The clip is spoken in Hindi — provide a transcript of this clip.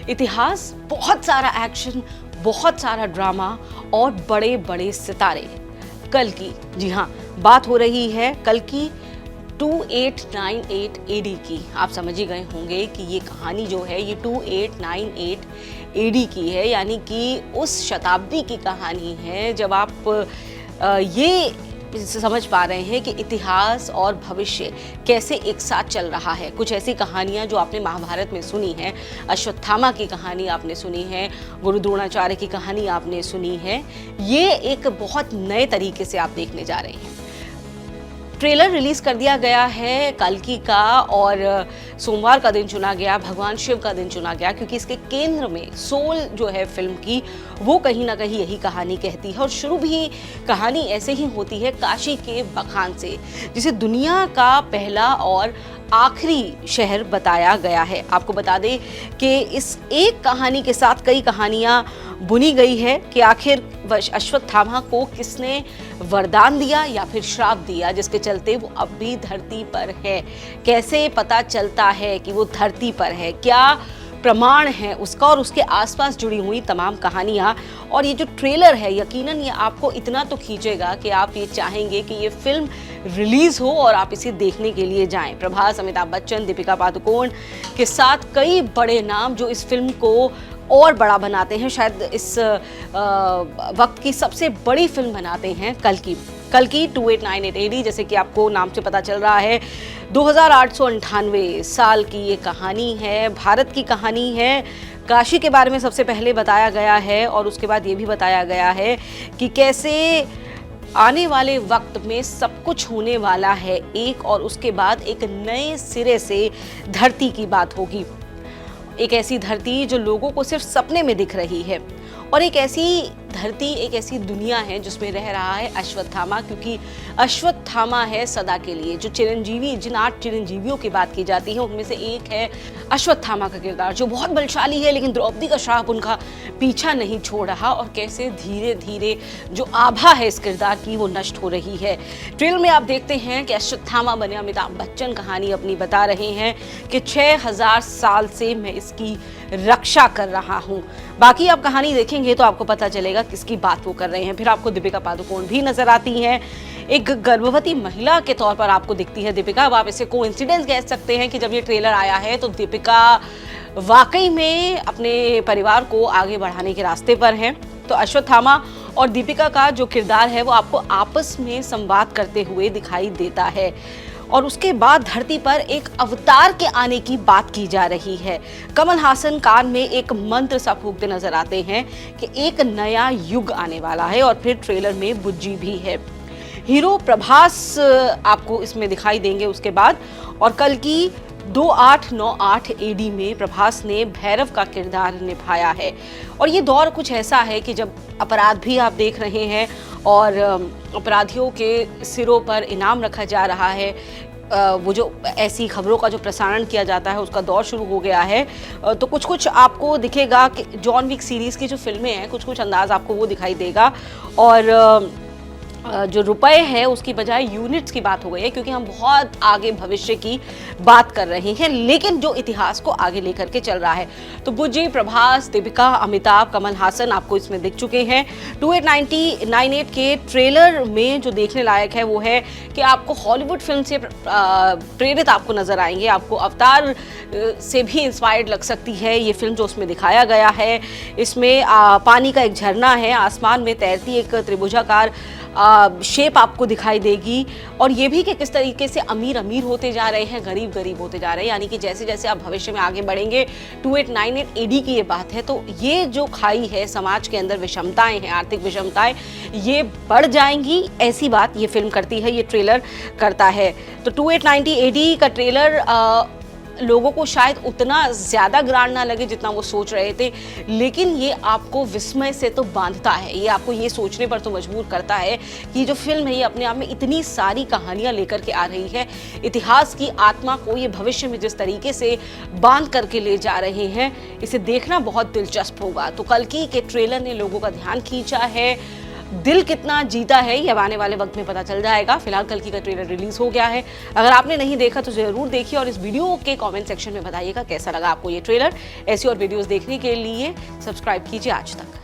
इतिहास, बहुत सारा एक्शन, बहुत सारा ड्रामा और बड़े बड़े सितारे। कल्कि, जी हाँ, बात हो रही है कल्कि 2898 एडी की। आप समझ ही गए होंगे कि ये कहानी जो है ये 2898 एडी की है, यानी कि उस शताब्दी की कहानी है जब आप ये समझ पा रहे हैं कि इतिहास और भविष्य कैसे एक साथ चल रहा है। कुछ ऐसी कहानियां जो आपने महाभारत में सुनी हैं, अश्वत्थामा की कहानी आपने सुनी है, गुरु द्रोणाचार्य की कहानी आपने सुनी है, ये एक बहुत नए तरीके से आप देखने जा रहे हैं। ट्रेलर रिलीज कर दिया गया है कल्कि का और सोमवार का दिन चुना गया, भगवान शिव का दिन चुना गया, क्योंकि इसके केंद्र में सोल जो है फिल्म की वो कहीं ना कहीं यही कहानी कहती है। और शुरू भी कहानी ऐसे ही होती है काशी के बखान से, जिसे दुनिया का पहला और आखिरी शहर बताया गया है। आपको बता दें कि इस एक कहानी के साथ कई कहानियां बुनी गई है कि आखिर अश्वत्थामा को किसने वरदान दिया या फिर श्राप दिया जिसके चलते वो अब भी धरती पर है। कैसे पता चलता है कि वो धरती पर है, क्या प्रमाण है उसका, और उसके आसपास जुड़ी हुई तमाम कहानियां। और ये जो ट्रेलर है यकीनन ये आपको इतना तो खींचेगा कि आप ये चाहेंगे कि ये फिल्म रिलीज हो और आप इसे देखने के लिए जाएं। प्रभास, अमिताभ बच्चन, दीपिका पादुकोण के साथ कई बड़े नाम जो इस फिल्म को और बड़ा बनाते हैं, शायद इस वक्त की सबसे बड़ी फिल्म बनाते हैं कल्कि 2898 एडी। जैसे कि आपको नाम से पता चल रहा है 2898 साल की ये कहानी है, भारत की कहानी है। काशी के बारे में सबसे पहले बताया गया है और उसके बाद ये भी बताया गया है कि कैसे आने वाले वक्त में सब कुछ होने वाला है एक, और उसके बाद एक नए सिरे से धरती की बात होगी। एक ऐसी धरती जो लोगों को सिर्फ सपने में दिख रही है, और एक ऐसी धरती, एक ऐसी दुनिया है जिसमें रह रहा है अश्वत्थामा, क्योंकि अश्वत्थामा है सदा के लिए। जो चिरंजीवी, जिन 8 चिरंजीवियों की बात की जाती है उनमें से एक है अश्वत्थामा का किरदार, जो बहुत बलशाली है, लेकिन द्रौपदी का श्राप उनका पीछा नहीं छोड़ रहा, और कैसे धीरे धीरे जो आभा है इस किरदार की वो नष्ट हो रही है। ट्रेलर में आप देखते हैं कि अश्वत्थामा बने अमिताभ बच्चन कहानी अपनी बता रहे हैं कि 6000 साल से मैं इसकी रक्षा कर रहा हूँ। बाकी आप कहानी देखेंगे तो आपको पता चलेगा किसकी बात वो कर रहे हैं। फिर आपको दीपिका पादुकोण भी नजर आती हैं, एक गर्भवती महिला के तौर पर आपको दिखती है दीपिका। अब आप इसे कोइंसिडेंस कह सकते हैं कि जब ये ट्रेलर आया है तो दीपिका वाकई में अपने परिवार को आगे बढ़ाने के रास्ते पर हैं। तो अश्वत्थामा और दीपिका का जो किरदार है वो आपको आपस में संवाद करते हुए दिखाई देता है, और उसके बाद धरती पर एक अवतार के आने की बात की जा रही है। कमल हासन कान में एक मंत्र सा फूंकते नजर आते हैं कि एक नया युग आने वाला है, और फिर ट्रेलर में बुज्जी भी है। हीरो प्रभास आपको इसमें दिखाई देंगे उसके बाद। और कल्कि 2898 एडी में प्रभास ने भैरव का किरदार निभाया है, और ये दौर कुछ ऐसा है कि जब अपराध भी आप देख रहे हैं और अपराधियों के सिरों पर इनाम रखा जा रहा है। वो जो ऐसी खबरों का जो प्रसारण किया जाता है उसका दौर शुरू हो गया है। तो कुछ कुछ आपको दिखेगा कि जॉन विक सीरीज़ की जो फिल्में हैं कुछ कुछ अंदाज आपको वो दिखाई देगा, और जो रुपए है उसकी बजाय यूनिट्स की बात हो गई है, क्योंकि हम बहुत आगे भविष्य की बात कर रहे हैं, लेकिन जो इतिहास को आगे लेकर के चल रहा है। तो बुज्जी, प्रभास, दीपिका, अमिताभ, कमल हासन आपको इसमें दिख चुके हैं। 2898 के ट्रेलर में जो देखने लायक है वो है कि आपको हॉलीवुड फिल्म से प्रेरित आपको नजर आएंगे। आपको अवतार से भी इंस्पायर्ड लग सकती है ये फिल्म जो उसमें दिखाया गया है। इसमें पानी का एक झरना है, आसमान में तैरती एक त्रिभुजाकार शेप आपको दिखाई देगी, और ये भी कि किस तरीके से अमीर अमीर होते जा रहे हैं, गरीब गरीब होते जा रहे हैं। यानी कि जैसे जैसे आप भविष्य में आगे बढ़ेंगे, 2898 एडी की ये बात है, तो ये जो खाई है समाज के अंदर, विषमताएं हैं, आर्थिक विषमताएं, ये बढ़ जाएंगी, ऐसी बात ये फिल्म करती है, ये ट्रेलर करता है। तो 2898 एडी का ट्रेलर लोगों को शायद उतना ज़्यादा ग्रांड ना लगे जितना वो सोच रहे थे, लेकिन ये आपको विस्मय से तो बांधता है, ये आपको ये सोचने पर तो मजबूर करता है कि जो फिल्म है ये अपने आप में इतनी सारी कहानियां लेकर के आ रही है। इतिहास की आत्मा को ये भविष्य में जिस तरीके से बांध करके ले जा रहे हैं, इसे देखना बहुत दिलचस्प होगा। तो कल्कि के ट्रेलर ने लोगों का ध्यान खींचा है। दिल कितना जीता है ये अब आने वाले वक्त में पता चल जाएगा। फिलहाल कल्कि का ट्रेलर रिलीज हो गया है, अगर आपने नहीं देखा तो जरूर देखिए और इस वीडियो के कमेंट सेक्शन में बताइएगा कैसा लगा आपको ये ट्रेलर। ऐसी और वीडियोस देखने के लिए सब्सक्राइब कीजिए आज तक।